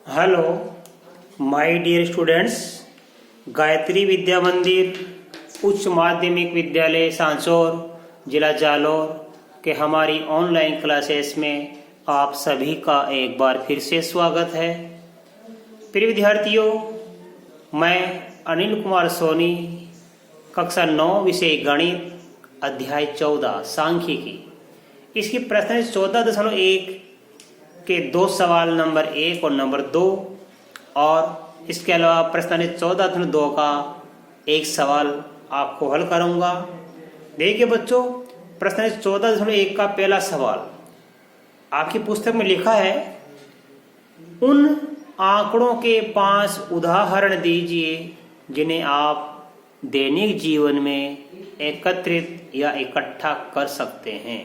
Hello my dear students. Gayatri Vidya Mandir उच्च माध्यमिक विद्यालय सांचौर जिला जालौर के हमारी ऑनलाइन क्लासेस में आप सभी का एक बार फिर से स्वागत है। प्रिय विद्यार्थियों, मैं अनिल कुमार सोनी, कक्षा 9 विषय गणित, अध्याय 14 सांख्यिकी, इसकी प्रश्न 14.1 के दो सवाल नंबर 1 और नंबर 2 और इसके अलावा प्रश्न 14.2 का एक सवाल आपको हल करूंगा। देखिए बच्चों, प्रश्न 14.1 का पहला सवाल आपकी पुस्तक में लिखा है, उन आंकड़ों के 5 उदाहरण दीजिए जिन्हें आप दैनिक जीवन में एकत्रित या इकट्ठा कर सकते हैं।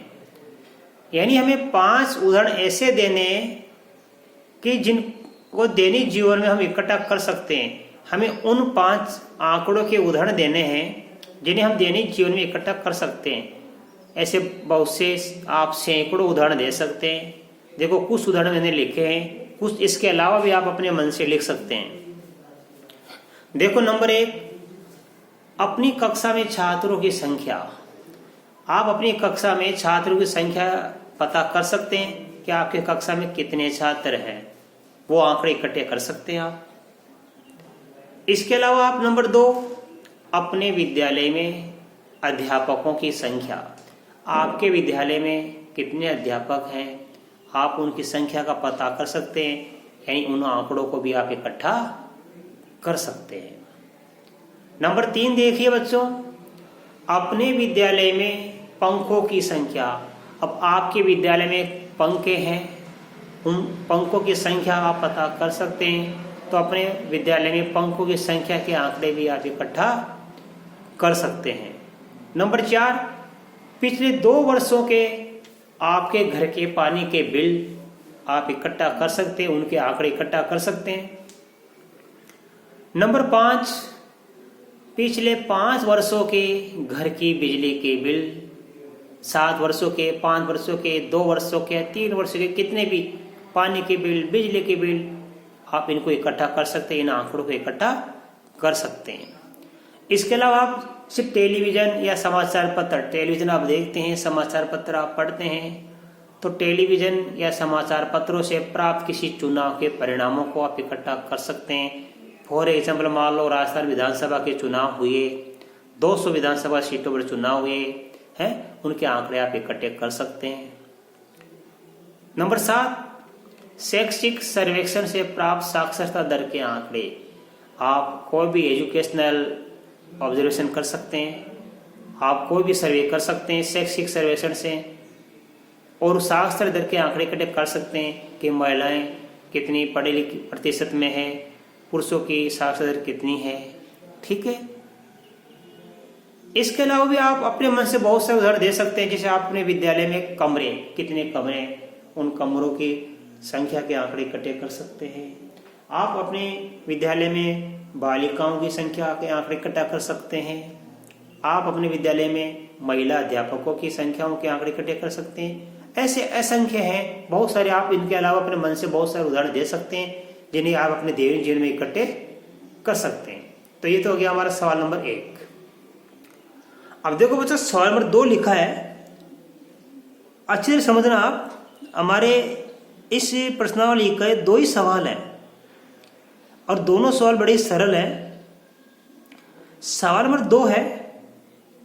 यानी हमें 5 उदाहरण ऐसे देने कि जिनको दैनिक जीवन में हम इकट्ठा कर सकते हैं। हमें उन 5 आंकड़ों के उदाहरण देने हैं जिन्हें हम दैनिक जीवन में इकट्ठा कर सकते हैं। ऐसे बहुत से आप सैकड़ों उदाहरण दे सकते हैं। देखो, कुछ उदाहरण मैंने लिखे हैं, कुछ इसके अलावा भी आप अपने मन से लिख सकते हैं। देखो, नंबर 1, अपनी कक्षा में छात्रों की संख्या। आप अपनी कक्षा में छात्रों की संख्या पता कर सकते हैं कि आपके कक्षा में कितने छात्र हैं, वो आंकड़े इकट्ठे कर सकते हैं आप। इसके अलावा आप नंबर 2, अपने विद्यालय में अध्यापकों की संख्या। आपके विद्यालय में कितने अध्यापक हैं, आप उनकी संख्या का पता कर सकते हैं, यानी उन आंकड़ों को भी आप इकट्ठा कर सकते हैं। नंबर 3 देखिए बच्चों, अपने विद्यालय में पंखों की संख्या। अब आपके विद्यालय में पंखे हैं, उन पंखों की संख्या आप पता कर सकते हैं, तो अपने विद्यालय में पंखों की संख्या के आंकड़े भी आप इकट्ठा कर सकते हैं। नंबर 4, पिछले 2 वर्षों के आपके घर के पानी के बिल आप इकट्ठा कर सकते हैं, उनके आंकड़े इकट्ठा कर सकते हैं। नंबर 5, पिछले 5 वर्षों के घर की बिजली के बिल, 7 वर्षों के, 5 वर्षों के, 2 वर्षों के, 3 वर्षों के, कितने भी पानी के बिल, बिजली के बिल, आप इनको इकट्ठा कर सकते हैं, इन आंकड़ों को इकट्ठा कर सकते हैं। इसके अलावा आप सिर्फ टेलीविजन या समाचार पत्र, टेलीविजन आप देखते हैं, समाचार पत्र आप पढ़ते हैं, तो टेलीविजन या समाचार पत्रों से प्राप्त किसी चुनाव के परिणामों को आप इकट्ठा कर सकते हैं। फॉर एग्जाम्पल, मान लो राजस्थान विधानसभा के चुनाव हुए, 200 विधानसभा सीटों पर चुनाव हुए हैं, उनके आंकड़े आप इकट्ठे कर सकते हैं। नंबर 7, शैक्षिक सर्वेक्षण से प्राप्त साक्षरता दर के आंकड़े। आप कोई भी एजुकेशनल ऑब्जर्वेशन कर सकते हैं, आप कोई भी सर्वे कर सकते हैं शैक्षिक सर्वेक्षण से, और साक्षरता दर के आंकड़े इकट्ठे कर सकते हैं कि महिलाएं कितनी पढ़े लिखे प्रतिशत में है, पुरुषों की साक्षरता दर कितनी है। ठीक है। इसके अलावा भी आप अपने मन से बहुत सारे उदाहरण दे सकते हैं। जैसे आप अपने विद्यालय में कमरे, कितने कमरे, उन कमरों की संख्या के आंकड़े इकट्ठे कर सकते हैं। आप अपने विद्यालय में बालिकाओं की संख्या के आंकड़े इकट्ठा कर सकते हैं। आप अपने विद्यालय में महिला अध्यापकों की संख्याओं के आंकड़े इकट्ठे कर सकते हैं। ऐसे असंख्य हैं, बहुत सारे। आप इनके अलावा अपने मन से बहुत सारे उदाहरण दे सकते हैं जिन्हें आप अपने दैनिक जीवन में इकट्ठे कर सकते हैं। तो ये तो हो गया हमारा सवाल नंबर 1। अब देखो बच्चों, सवाल नंबर 2 लिखा है, अच्छे से समझना आप। हमारे इस प्रश्नावली का 2 ही सवाल है और दोनों सवाल बड़े सरल हैं। सवाल नंबर 2 है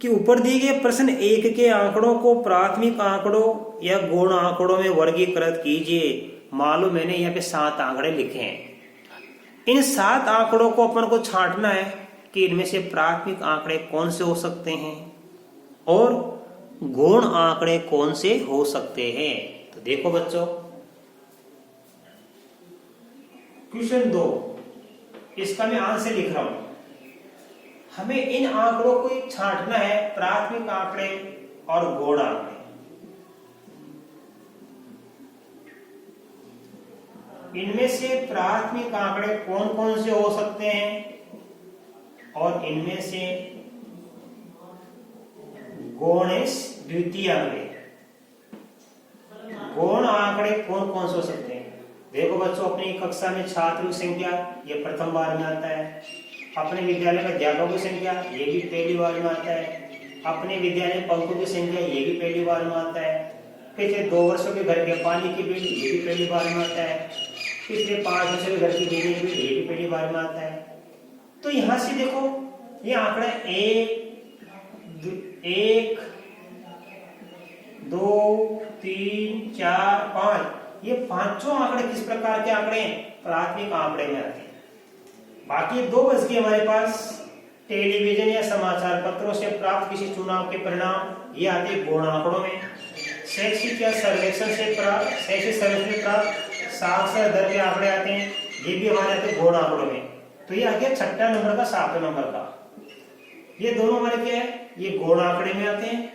कि ऊपर दिए गए प्रश्न 1 के आंकड़ों को प्राथमिक आंकड़ों या गौण आंकड़ों में वर्गीकृत कीजिए। मान लो मैंने यहाँ पे 7 आंकड़े लिखे हैं, इन 7 आंकड़ों को अपन को छांटना है कि इनमें से प्राथमिक आंकड़े कौन से हो सकते हैं और गौण आंकड़े कौन से हो सकते हैं। तो देखो बच्चों, क्वेश्चन 2, इसका मैं आंसर लिख रहा हूं। हमें इन आंकड़ों को छांटना है, प्राथमिक आंकड़े और गौण आंकड़े। इनमें से प्राथमिक आंकड़े कौन कौन से हो सकते हैं और इनमें से गौण द्वितीय आंकड़े, गौण आंकड़े कौन कौन से हो सकते हैं। देखो बच्चों, अपनी कक्षा में छात्रों की संख्या ये प्रथम बार में आता है। अपने विद्यालय में अध्यापकों की संख्या ये भी पहली बार में आता है। अपने विद्यालय में पंखों की संख्या ये भी पहली बार में आता है। पिछले 2 वर्षों के घर के पानी की बिल ये भी पहली बार में आता है। पिछले 5 वर्षों के घर की बिजली की बिल ये भी पहली बार में आता है। तो यहाँ से देखो, ये आंकड़ा 1 2 3 4 5, ये पांचों आंकड़े किस प्रकार के आंकड़े हैं? प्राथमिक आंकड़े में आते हैं। बाकी 2 बच गए हमारे पास। टेलीविजन या समाचार पत्रों से प्राप्त किसी चुनाव के परिणाम, ये आते हैं गौण आंकड़ों में। शैक्षिक या सर्वेक्षण से प्राप्त साक्षरता दर के आंकड़े आते हैं, ये भी हमारे आते हैं गौण आंकड़ों में। तो ये आ गया 6ठा नंबर का 7वें नंबर का। ये दोनों हमारे क्या है? ये गौण आंकड़े में आते हैं।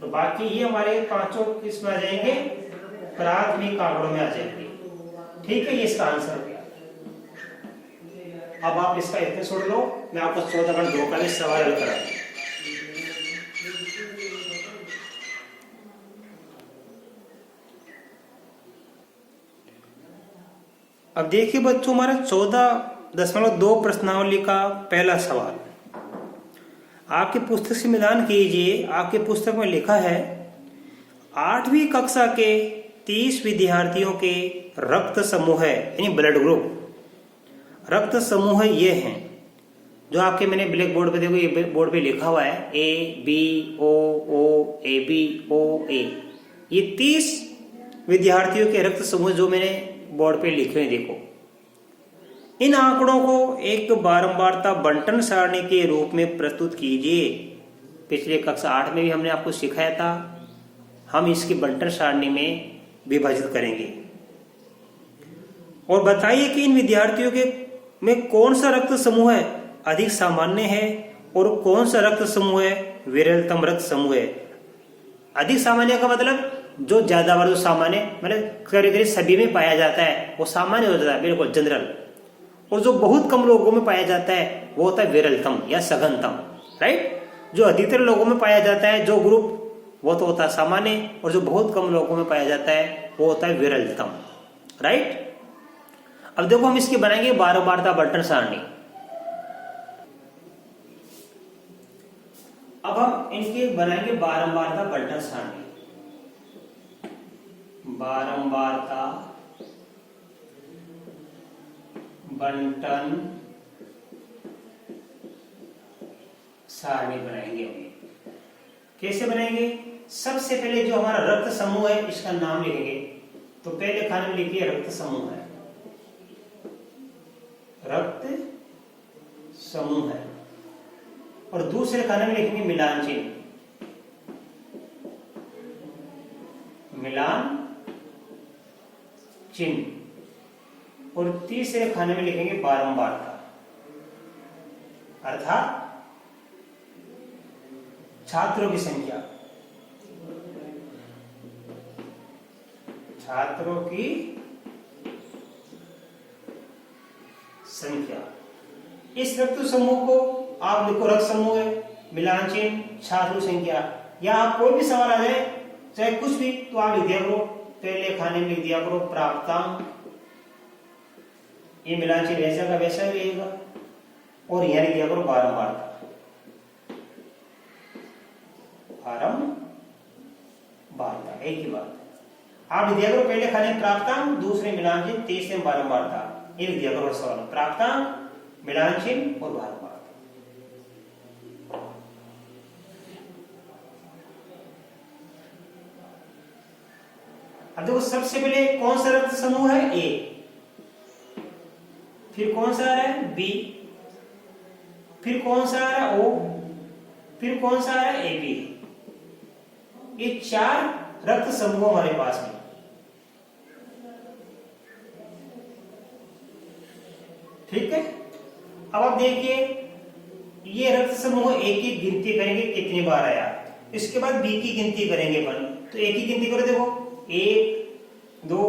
तो बाकी ये हमारे पांचों किस में आ जाएंगे? प्राथमिक आंकड़ों में आ जाएंगे। ठीक है, ये इसका आंसर हो गया। अब आप इसका इतने छोड़ लो, मैं आपको 14.2 का भी सवाल हल करा। अब देखिए बच्चों, हमारा 14.2 प्रश्नावली का पहला सवाल। आपकी पुस्तक से मिलान कीजिए। आपकी पुस्तक में लिखा है 8वीं कक्षा के 30 विद्यार्थियों के रक्त समूह है, यानी ब्लड ग्रुप। रक्त समूह ये हैं जो आपके मैंने ब्लैक बोर्ड पे देखो, ये बोर्ड पे लिखा हुआ है ABOO ABOA। ये 30 विद्यार्थियों के रक्त समूह जो मैंने बोर्ड पे लिखे हैं, देखो। इन आंकड़ों को एक बारंबारता बंटन सारणी के रूप में प्रस्तुत कीजिए। पिछले कक्षा 8 में भी हमने आपको सिखाया था, हम इसकी बंटन सारणी में विभाजित करेंगे। और बताइए कि इन विद्यार्थियों के में कौन सा रक्त समूह है अधिक सामान्य है और कौन सा रक्त समूह है विरलतम रक्त समूह है। अधिक सामान्य का मतलब जो ज्यादा बार, जो सामान्य मतलब करीब सभी में पाया जाता है वो सामान्य हो जाता है, बिल्कुल जनरल। और जो बहुत कम लोगों में पाया जाता है वो होता है विरलतम या सघनतम, राइट। जो अधिकतर लोगों में पाया जाता है जो ग्रुप, वो तो होता है सामान्य, और जो बहुत कम लोगों में पाया जाता है वो होता है विरलतम, राइट। अब देखो, हम इसकी बनाएंगे बारंबारता बंटन सारणी। अब हम इनके बनाएंगे बारंबारता बंटन सारणी। बारंबारता बंटन सारणी बनाएंगे। कैसे बनाएंगे? सबसे पहले जो हमारा रक्त समूह है इसका नाम लिखेंगे। तो पहले खाने में लिखिए रक्त समूह है, रक्त समूह है। और दूसरे खाने में लिखेंगे मिलान चिन्ह, मिलान चिन्ह। और तीसरे खाने में लिखेंगे बारंबारता, अर्थात छात्रों की संख्या, छात्रों की संख्या। इस रक्त समूह को आप लिखो रक्त समूह है, मिलान चिन्ह, छात्रों संख्या। या आप कोई भी सवाल आ जाए, चाहे कुछ भी, तो आप लिख दिया करो, पहले खाने में लिख दिया करो प्राप्तांक। ये मिलान चिन्ह वैसा का वैसा ही रहेगा, और यहां लिख दिया करो बारंबारता, बारंबारता, एक ही बात। आप लिख दिया करो पहले खाने में प्राप्तांक, दूसरे मिलान चिन्ह, तीसरे बारंबारता। ये लिख दिया करो सवाल, प्राप्तांक, मिलान चिन्ह और बारंबारता। अब देखो, सबसे पहले कौन सा रक्त समूह है? ए। फिर कौन सा आ रहा है? बी। फिर कौन सा आ रहा है? ओ। फिर कौन सा आ रहा है? A B. ये 4 रक्त समूह हमारे पास में। ठीक है। अब आप देखिए, ये रक्त समूह ए की गिनती करेंगे कितनी बार आया, इसके बाद बी की गिनती करेंगे अपन। तो ए की गिनती करो, देखो 1 2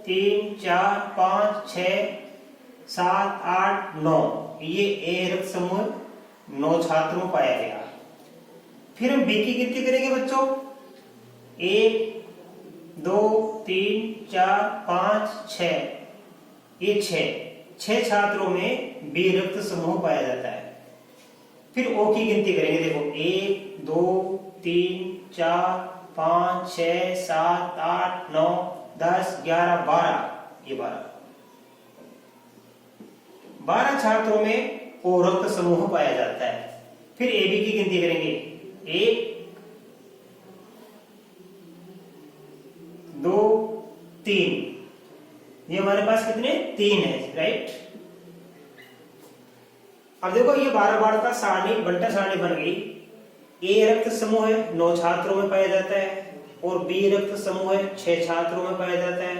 3 4 5 6 7 8 9, ये ए रक्त समूह 9 छात्रों पाया गया। फिर हम बी की गिनती करेंगे बच्चों, 1 2 3 4 5 6, ये 6 छात्रों में बी रक्त समूह पाया जाता है। फिर ओ की गिनती करेंगे, देखो 1 2 3 4 5 6 7 8 9 10 11 12, ये 12 छात्रों में ओ रक्त समूह पाया जाता है। फिर ए बी की गिनती करेंगे, 1 2 3, ये हमारे पास कितने 3 है, राइट। अब देखो ये 12 का सारणी बंटा सारणी बन गई। ए रक्त समूह है 9 छात्रों में पाया जाता है, और बी रक्त समूह है 6 छात्रों में पाया जाता है,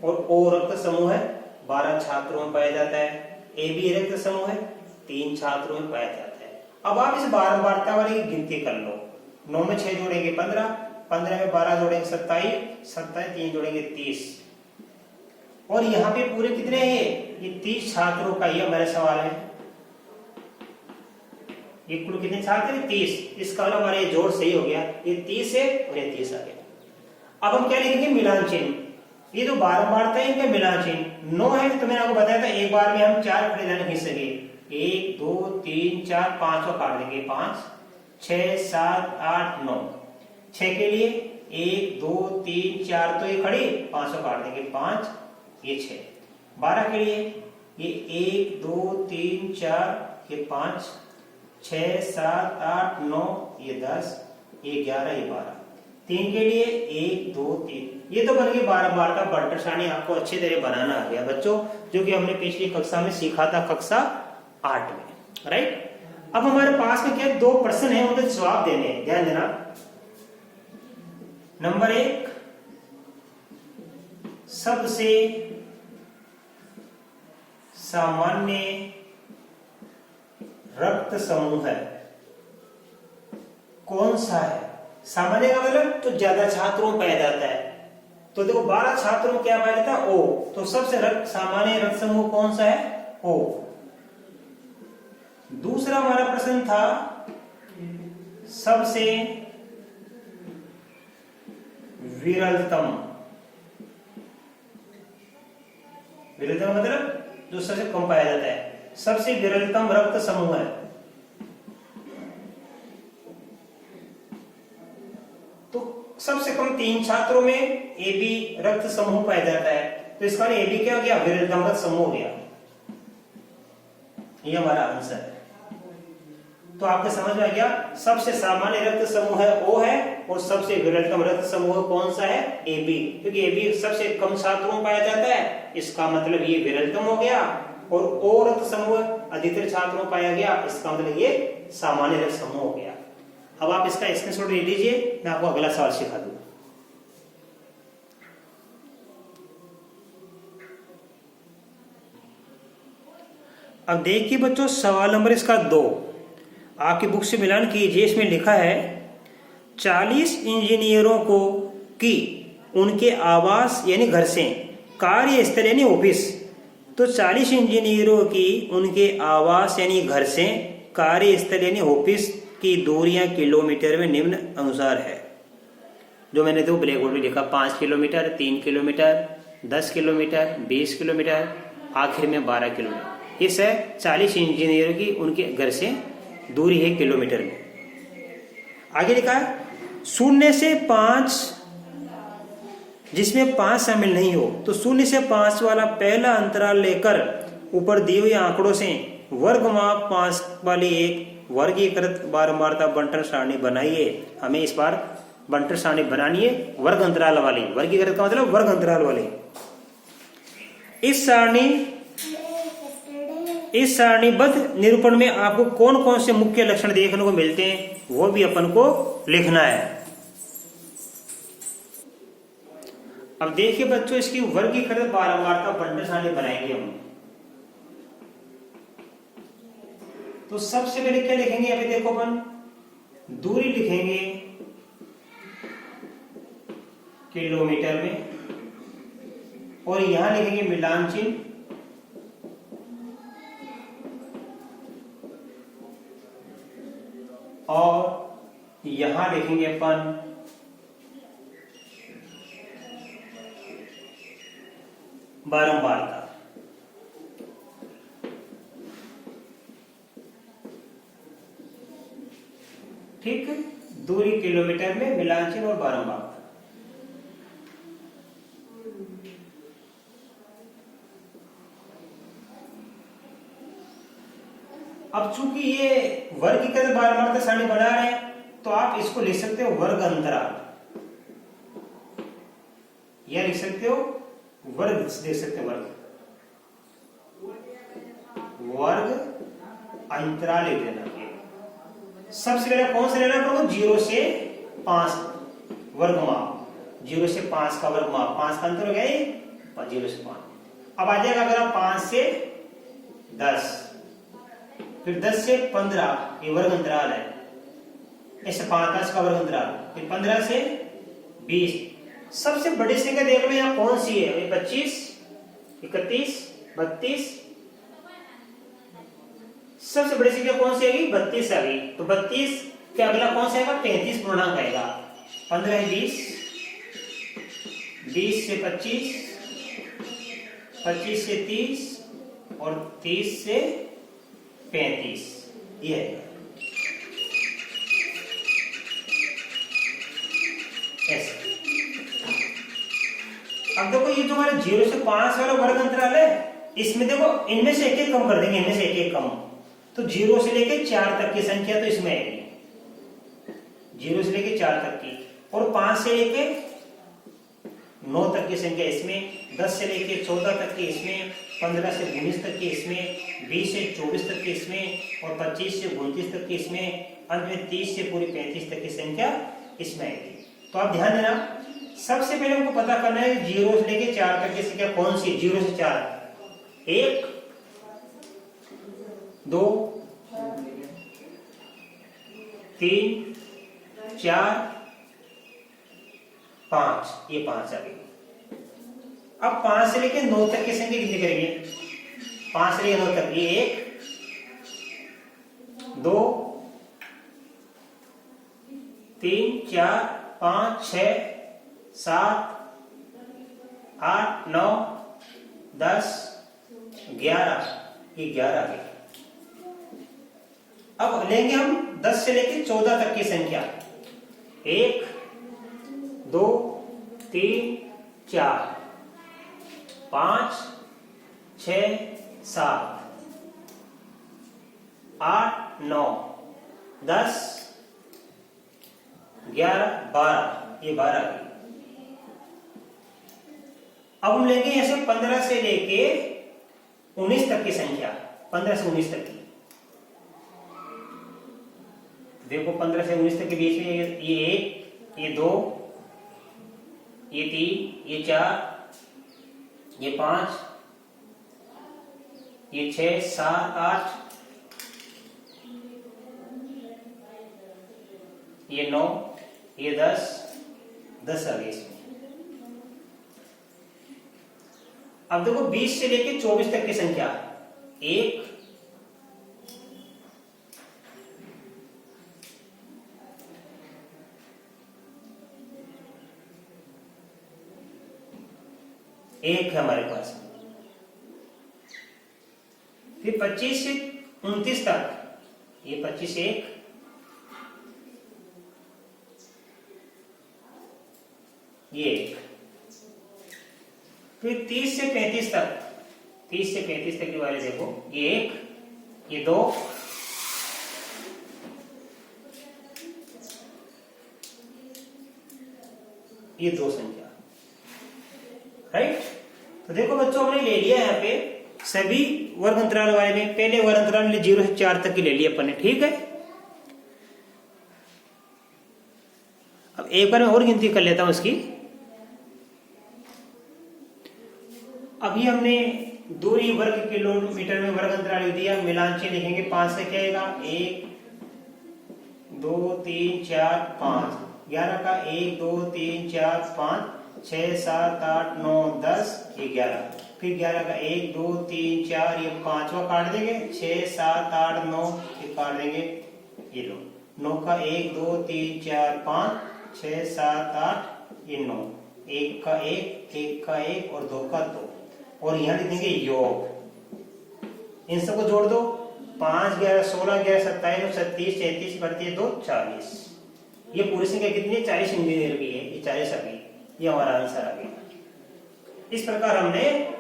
और ओ रक्त समूह है 12 छात्रों में पाया जाता है। ए बी रक्त समूह है 3 छात्रों में पाया जाता है। अब आप इस 12 वाली की गिनती कर लो। 9 में 6 जोड़ेंगे 15, 15 में 12 जोड़ेंगे 27, 27 3 जोड़ेंगे 30, और यहाँ पे पूरे कितने हैं, ये 30 छात्रों का ये मेरा सवाल है। ये कुल कितने छात्र हैं 30, इसका मतलब हमारा ये जोड़ सही हो गया, ये 30 है और ये 30 आ गया। अब हम क्या लिखेंगे, मिलान चिन्ह। ये जो 12 था इनका मिलान चिन्ह 9 है, तो मैंने आपको बताया था एक बार में हम 4 खड़े लाने खींच सके, 1 2 3 4 5 को काट देंगे, 5 6 7 8 9, 6 के लिए 1 2 3 4 तो ये खड़ी, 5 को काट देंगे 5, ये 6। 12 के लिए ये 1 2 3 4, ये 5 6 7 8 9, ये 10, ये 11, ये 12। 3 के लिए 1 2 3, ये तो बन गई 12 का बंटर सारणी। आपको अच्छी तरह बनाना आ गया बच्चों, जो कि हमने पिछली कक्षा में सीखा था, कक्षा 8 में, राइट। अब हमारे पास में क्या 2 प्रश्न है, उनके जवाब देने हैं, ध्यान देना। नंबर 1, सबसे सामान्य रक्त समूह है कौन सा है। सामान्य का मतलब तो ज्यादा छात्रों में पाया जाता है, तो देखो 12 छात्रों में क्या पाया जाता है, ओ। तो सबसे सामान्य रक्त समूह कौन सा है, ओ। दूसरा हमारा प्रश्न था सबसे विरलतम, विरलतम मतलब जो सबसे कम पाया जाता है, सबसे विरलतम रक्त समूह है। तो सबसे कम 3 छात्रों में ए बी रक्त समूह पाया जाता है, तो इसका ए बी क्या हो गया, विरलतम रक्त समूह हो गया। ये हमारा आंसर है। तो आपको समझ में आ गया, सबसे सामान्य रक्त समूह है ओ है, और सबसे विरलतम रक्त समूह कौन सा है, ए बी। क्योंकि ए बी सबसे कम छात्रों में पाया जाता है, इसका मतलब ये विरलतम हो गया, और ओ रक्त समूह अधिकतर छात्रों में पाया गया, इसका मतलब ये सामान्य रक्त समूह हो गया। अब आप इसका स्क्रीनशॉट ले लीजिए, मैं आपको अगला सवाल सिखा दूं। अब देखिए बच्चों, सवाल नंबर इसका 2 आपकी बुक से मिलान कीजिए। इसमें लिखा है 40 इंजीनियरों को की उनके आवास यानी घर से कार्यस्थल यानी ऑफिस, तो 40 इंजीनियरों की उनके आवास यानी घर से कार्यस्थल यानी ऑफिस की दूरियां किलोमीटर में निम्न अनुसार है। जो मैंने तो ब्लैक बोर्ड में लिखा, 5 किलोमीटर, 3 किलोमीटर, 10 किलोमीटर, 20 किलोमीटर, आखिर में 12 किलोमीटर। इस है 40 इंजीनियरों की उनके घर से दूरी है किलोमीटर में। आगे लिखा है 0 से 5, जिसमें 5 शामिल नहीं हो, तो 0 से 5 वाला पहला अंतराल लेकर ऊपर दिए हुए आंकड़ों से वर्ग माप 5 वाली एक वर्गीकृत बारंबारता बंटन सारणी बनाइए। हमें इस बार बंटन सारणी बनानी है वर्ग अंतराल वाली। वर्गीकृत का मतलब वर्ग अंतराल वाली। इस सारणीबद्ध निरूपण में आपको कौन कौन से मुख्य लक्षण देखने को मिलते हैं, वो भी अपन को लिखना है। अब देखिए बच्चों, इसकी वर्गीकृत बारंबारता बंटन सारणी बनाएंगे हम। तो सबसे पहले क्या लिखेंगे, अभी देखो अपन दूरी लिखेंगे किलोमीटर में, और यहां लिखेंगे मिलान चिन्ह, और यहां लिखेंगे अपन बारंबारता। ठीक, दूरी किलोमीटर में मिलानचीन और बारंबारता। अब चूंकि ये वर्ग की बारंबारता सारणी बना रहे हैं तो आप इसको लिख सकते हो वर्ग अंतराल, या लिख सकते हो वर्ग, देख सकते हो वर्ग अंतराल लिख देना। सबसे पहले कौन सा लेना पड़ेगा? 0 से 5 वर्ग माप, 0 से 5 का वर्ग माप, 5 का अंतर हो गया 0 से 5। अब आ जाएगा अगर आप 5 से 10, फिर 10 से 15 ये वर्ग अंतराल है, ऐसे 5 का वर्ग अंतराल, फिर 15 से 20। सबसे बड़ी संख्या देख लो यहाँ कौन सी है? 25, 31, 32। सबसे बड़ी संख्या कौन सी आएगी? 32 आ गई। तो 32 के अगला कौन सा आएगा? 33 पूर्णांक आएगा। 15 है 20, 20 से 25, 25 से 30 और 30 से 35, ये है ऐसे। अब देखो ये जो हमारे 0 से 5 वाला वर्ग अंतराल है, इसमें देखो इनमें से एक कम कर देंगे, इनमें से एक कम। तो 0 से लेके 4 तक की संख्या तो इसमें आएगी, 0 से लेके 4 तक की, और 5 से लेके 9 तक की संख्या इसमें, 10 से लेके 14 तक की इसमें, 15 से 19 तक की इसमें, 20 से 24 तक की इसमें, और 25 से 29 तक की इसमें, अंत में 30 से पूरी 35 तक की संख्या इसमें आएगी। तो आप ध्यान देना, सबसे पहले हमको पता करना है 0 से लेके 4 तक की संख्या कौन सी? 0 से 4, 1, 2, 3, 4, 5, ये 5 आ गई। अब 5 से लेके 9 तक की संख्या कितनी करेंगे? 5 से लेके 9 तक, ये 1, 2, 3, 4, 5, 6, 7, 8, 9, 10, 11, ये 11 आ गई। अब लेंगे हम 10 से लेके 14 तक की संख्या, 1, 2, 3, 4, 5, 6, 7, 8, 9, 10, 11, 12, ये 12 आ गई। अब हम लेंगे ऐसे 15 से लेके 19 तक की संख्या, 15 से 19 तक की। देखो 15 से 19 तक के बीच में ये 1, ये 2, ये 3, ये 4, ये 5, ये 6, 7, 8, ये 9, ये 10, 10 आ गए इसमें। अब देखो 20 से लेके 24 तक की संख्या, 1, 1 है हमारे पास। फिर 25 से 29 तक, ये 25 1, ये 1। फिर 30 से 35 तक, 30 से 35 तक के वाले देखो, ये 1, ये 2, ये 2 संख्या, राइट। तो देखो बच्चों हमने ले लिया यहाँ पे सभी वर्ग अंतराल वाले में। पहले वर्ग अंतराल में 0 से 4 तक की ले लिया अपन ने, ठीक है। अब एक बार मैं और गिनती कर लेता हूं इसकी। अभी हमने दूरी वर्ग किलोमीटर में वर्ग अंतराल दिया, मिलान चिन्ह लिखेंगे। 5 से क्या आएगा? 1, 2, 3, 4, 5। 11 का 1, 2, 3, 4, 5, 6, 7, 8, 9, 10, ये 11। फिर 11 का 1, 2, 3, 4, ये 5वां काट देंगे, 6, 7, 8, 9, ये काट देंगे, ये लो। 9 का 1, 2, 3, 4, 5, 6, 7, 8, ये 9। 1 का 1, 1 का 1 और 2 का 2। और यहाँ लिख देंगे योग। इन सबको जोड़ दो, 5 11 16 11 27 37 33 32 2 40। ये पूरी संख्या कितनी है? 40 इंजीनियर की है, ये 40 आ गई, ये हमारा आंसर आ गया। इस प्रकार हमने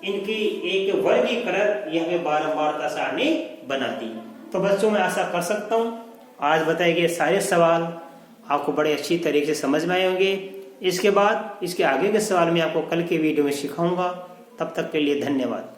इनकी एक वर्गीकरण यह हमें बारंबारता सारणी बना दी। तो बच्चों मैं आशा कर सकता हूँ आज बताए गए सारे सवाल आपको बड़े अच्छी तरीके से समझ में आए होंगे। इसके बाद इसके आगे के सवाल मैं आपको कल के वीडियो में सिखाऊंगा। तब तक के लिए धन्यवाद।